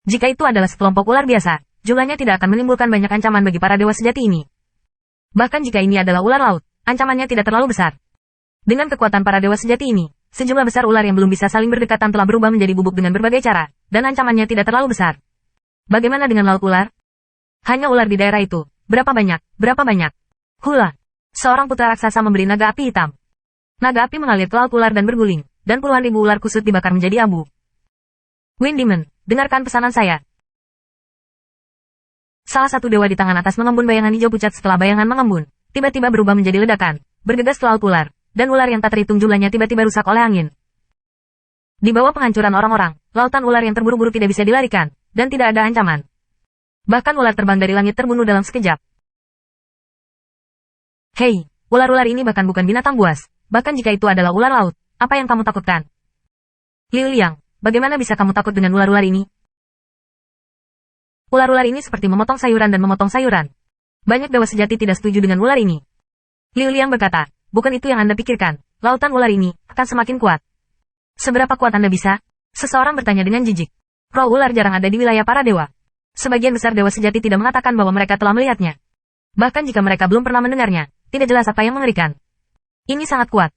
Jika itu adalah sekelompok ular biasa, jumlahnya tidak akan menimbulkan banyak ancaman bagi para dewa sejati ini. Bahkan jika ini adalah ular laut, ancamannya tidak terlalu besar. Dengan kekuatan para dewa sejati ini, sejumlah besar ular yang belum bisa saling berdekatan telah berubah menjadi bubuk dengan berbagai cara, dan ancamannya tidak terlalu besar. Bagaimana dengan laut ular? Hanya ular di daerah itu. Berapa banyak? Berapa banyak? Hula. Seorang putra raksasa memberi naga api hitam. Naga api mengalir ke laut ular dan berguling, dan puluhan ribu ular kusut dibakar menjadi abu. Wind Demon, dengarkan pesanan saya. Salah satu dewa di tangan atas mengembun bayangan hijau pucat setelah bayangan mengembun, tiba-tiba berubah menjadi ledakan, bergegas ke laut ular, dan ular yang tak terhitung jumlahnya tiba-tiba rusak oleh angin. Di bawah penghancuran orang-orang, lautan ular yang terburu-buru tidak bisa dilarikan, dan tidak ada ancaman. Bahkan ular terbang dari langit terbunuh dalam sekejap. Hei, ular-ular ini bahkan bukan binatang buas, bahkan jika itu adalah ular laut, apa yang kamu takutkan? Liu Liang, bagaimana bisa kamu takut dengan ular-ular ini? Ular-ular ini seperti memotong sayuran dan memotong sayuran. Banyak dewa sejati tidak setuju dengan ular ini. Liu Liang berkata, bukan itu yang Anda pikirkan, lautan ular ini akan semakin kuat. Seberapa kuat Anda bisa? Seseorang bertanya dengan jijik. Roh ular jarang ada di wilayah para dewa. Sebagian besar dewa sejati tidak mengatakan bahwa mereka telah melihatnya. Bahkan jika mereka belum pernah mendengarnya, tidak jelas apa yang mengerikan. Ini sangat kuat.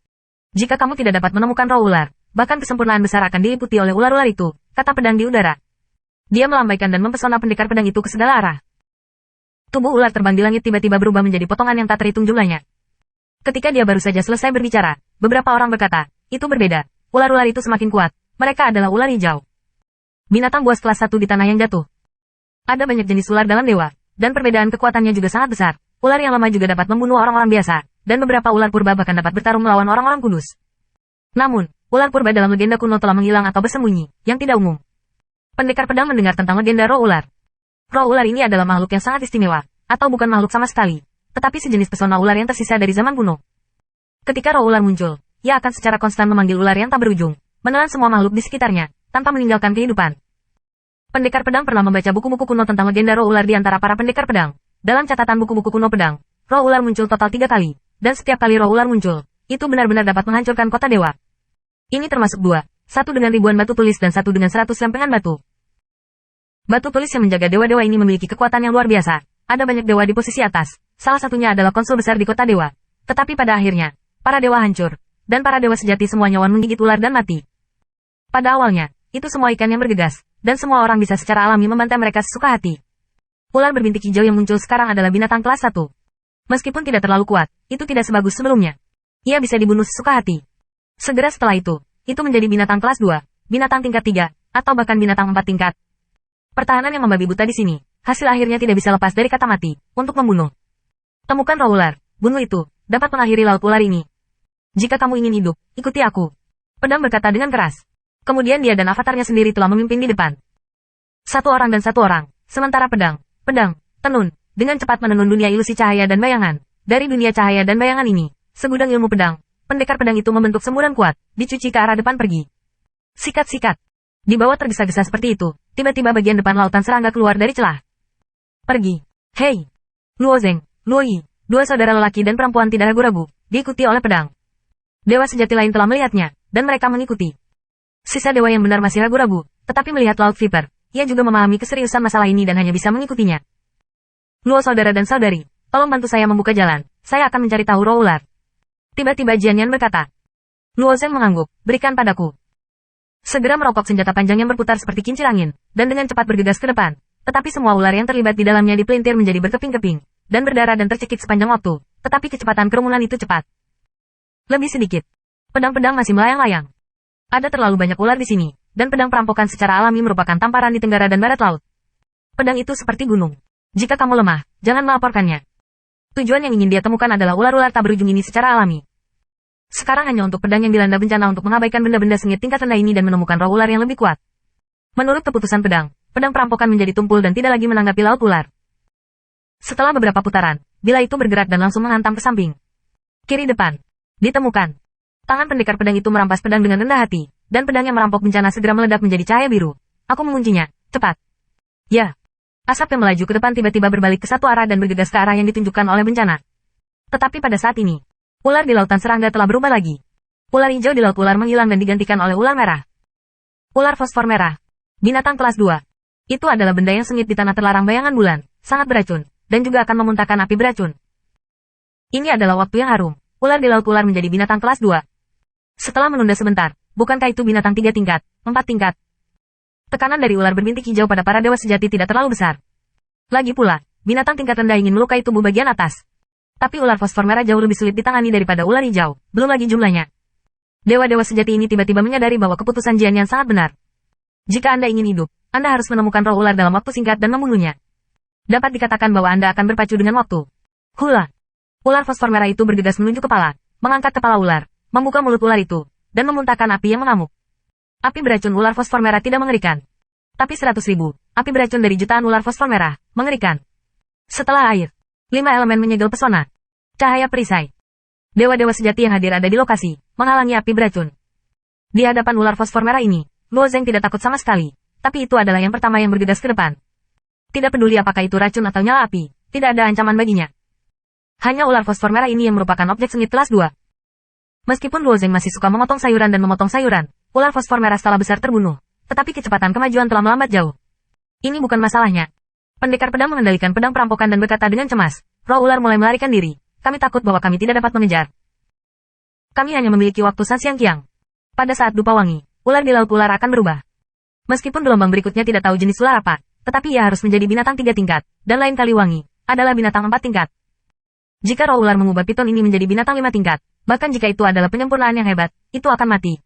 Jika kamu tidak dapat menemukan roh ular, bahkan kesempurnaan besar akan diikuti oleh ular-ular itu, kata pedang di udara. Dia melambaikan dan mempesona pendekar pedang itu ke segala arah. Tubuh ular terbang di langit tiba-tiba berubah menjadi potongan yang tak terhitung jumlahnya. Ketika dia baru saja selesai berbicara, beberapa orang berkata, itu berbeda. Ular-ular itu semakin kuat. Mereka adalah ular hijau. Binatang buas kelas 1 di tanah yang jatuh. Ada banyak jenis ular dalam dewa, dan perbedaan kekuatannya juga sangat besar. Ular yang lemah juga dapat membunuh orang-orang biasa, dan beberapa ular purba bahkan dapat bertarung melawan orang-orang kudus. Namun, ular purba dalam legenda kuno telah menghilang atau bersembunyi, yang tidak umum. Pendekar pedang mendengar tentang legenda roh ular. Roh ular ini adalah makhluk yang sangat istimewa, atau bukan makhluk sama sekali, tetapi sejenis pesona ular yang tersisa dari zaman kuno. Ketika roh ular muncul, ia akan secara konstan memanggil ular yang tak berujung, menelan semua makhluk di sekitarnya, tanpa meninggalkan kehidupan. Pendekar pedang pernah membaca buku-buku kuno tentang legenda roh ular di antara para pendekar pedang. Dalam catatan buku-buku kuno pedang, roh ular muncul total 3 kali, dan setiap kali roh ular muncul, itu benar-benar dapat menghancurkan kota dewa. Ini termasuk 2, 1 dengan ribuan batu tulis dan 1 dengan 100 lempengan batu. Batu tulis yang menjaga dewa-dewa ini memiliki kekuatan yang luar biasa. Ada banyak dewa di posisi atas, salah satunya adalah konsul besar di kota dewa. Tetapi pada akhirnya, para dewa hancur, dan para dewa sejati semua nyawa menggigit ular dan mati. Pada awalnya, itu semua ikan yang bergegas, dan semua orang bisa secara alami membantai mereka sesuka hati. Ular berbintik hijau yang muncul sekarang adalah binatang kelas 1. Meskipun tidak terlalu kuat, itu tidak sebagus sebelumnya. Ia bisa dibunuh sesuka hati. Segera setelah itu menjadi binatang kelas 2, binatang tingkat 3, atau bahkan binatang 4 tingkat. Pertahanan yang membabi buta di sini, hasil akhirnya tidak bisa lepas dari kata mati, untuk membunuh. Temukan roh ular, bunuh itu, dapat mengakhiri laut ular ini. Jika kamu ingin hidup, ikuti aku. Pedang berkata dengan keras. Kemudian dia dan avatarnya sendiri telah memimpin di depan. Satu orang dan satu orang, sementara pedang, tenun, dengan cepat menenun dunia ilusi cahaya dan bayangan. Dari dunia cahaya dan bayangan ini, segudang ilmu pedang, pendekar pedang itu membentuk semburan kuat, dicuci ke arah depan pergi. Sikat-sikat. Di bawah tergesa-gesa seperti itu, tiba-tiba bagian depan lautan serangga keluar dari celah. Pergi. Hei. Luo Zeng, Luo Yi, 2 saudara lelaki dan perempuan tidak ragu-ragu, diikuti oleh pedang. Dewa sejati lain telah melihatnya, dan mereka mengikuti. Sisa dewa yang benar masih ragu-ragu, tetapi melihat Laut Viper, ia juga memahami keseriusan masalah ini dan hanya bisa mengikutinya. Luo saudara dan saudari, tolong bantu saya membuka jalan, saya akan mencari tahu roh ular. Tiba-tiba Jianyan berkata. Luo Zeng mengangguk, berikan padaku. Segera merokok senjata panjang yang berputar seperti kincir angin, dan dengan cepat bergegas ke depan, tetapi semua ular yang terlibat di dalamnya dipelintir menjadi berkeping-keping, dan berdarah dan tercekik sepanjang waktu, tetapi kecepatan kerumunan itu cepat. Lebih sedikit. Pedang-pedang masih melayang-layang. Ada terlalu banyak ular di sini, dan pedang perampokan secara alami merupakan tamparan di tenggara dan barat laut. Pedang itu seperti gunung. Jika kamu lemah, jangan melaporkannya. Tujuan yang ingin dia temukan adalah ular-ular tak berujung ini secara alami. Sekarang hanya untuk pedang yang dilanda bencana untuk mengabaikan benda-benda sengit tingkat rendah ini dan menemukan roh ular yang lebih kuat. Menurut keputusan pedang perampokan menjadi tumpul dan tidak lagi menanggapi laut ular. Setelah beberapa putaran, bila itu bergerak dan langsung menghantam ke samping. Kiri depan. Ditemukan. Tangan pendekar pedang itu merampas pedang dengan rendah hati, dan pedang yang merampok bencana segera meledak menjadi cahaya biru. Aku menguncinya, cepat. Ya. Asap yang melaju ke depan tiba-tiba berbalik ke satu arah dan bergegas ke arah yang ditunjukkan oleh bencana. Tetapi pada saat ini, ular di lautan serangga telah berubah lagi. Ular hijau di laut ular menghilang dan digantikan oleh ular merah. Ular fosfor merah. Binatang kelas 2. Itu adalah benda yang sengit di tanah terlarang bayangan bulan, sangat beracun, dan juga akan memuntahkan api beracun. Ini adalah waktu yang harum. Ular di laut ular menjadi binatang kelas 2. Setelah menunda sebentar, bukankah itu binatang 3 tingkat, 4 tingkat? Tekanan dari ular berbintik hijau pada para dewa sejati tidak terlalu besar. Lagi pula, binatang tingkat rendah ingin melukai tubuh bagian atas. Tapi ular fosfor merah jauh lebih sulit ditangani daripada ular hijau, belum lagi jumlahnya. Dewa-dewa sejati ini tiba-tiba menyadari bahwa keputusan Jian Yan sangat benar. Jika Anda ingin hidup, Anda harus menemukan roh ular dalam waktu singkat dan membunuhnya. Dapat dikatakan bahwa Anda akan berpacu dengan waktu. Hula! Ular fosfor merah itu bergegas menunjuk kepala, mengangkat kepala ular, membuka mulut ular itu, dan memuntahkan api yang mengamuk. Api beracun ular fosfor merah tidak mengerikan. Tapi 100.000, api beracun dari jutaan ular fosfor merah, mengerikan. Setelah air, 5 elemen menyegel pesona. Cahaya perisai. Dewa-dewa sejati yang hadir ada di lokasi, menghalangi api beracun. Di hadapan ular fosfor merah ini, Luo Zeng tidak takut sama sekali, tapi itu adalah yang pertama yang bergegas ke depan. Tidak peduli apakah itu racun atau nyala api, tidak ada ancaman baginya. Hanya ular fosfor merah ini yang merupakan objek sengit kelas 2. Meskipun Luo Zeng masih suka memotong sayuran dan memotong sayuran, ular fosfor merah skala besar terbunuh, tetapi kecepatan kemajuan telah melambat jauh. Ini bukan masalahnya. Pendekar pedang mengendalikan pedang perampokan dan berkata dengan cemas, roh ular mulai melarikan diri. Kami takut bahwa kami tidak dapat mengejar. Kami hanya memiliki waktu San Kiang. Pada saat dupa wangi, ular di laut ular akan berubah. Meskipun gelombang berikutnya tidak tahu jenis ular apa, tetapi ia harus menjadi binatang 3 tingkat, dan lain kali wangi, adalah binatang 4 tingkat. Jika roh ular mengubah piton ini menjadi binatang 5 tingkat, bahkan jika itu adalah penyempurnaan yang hebat, itu akan mati.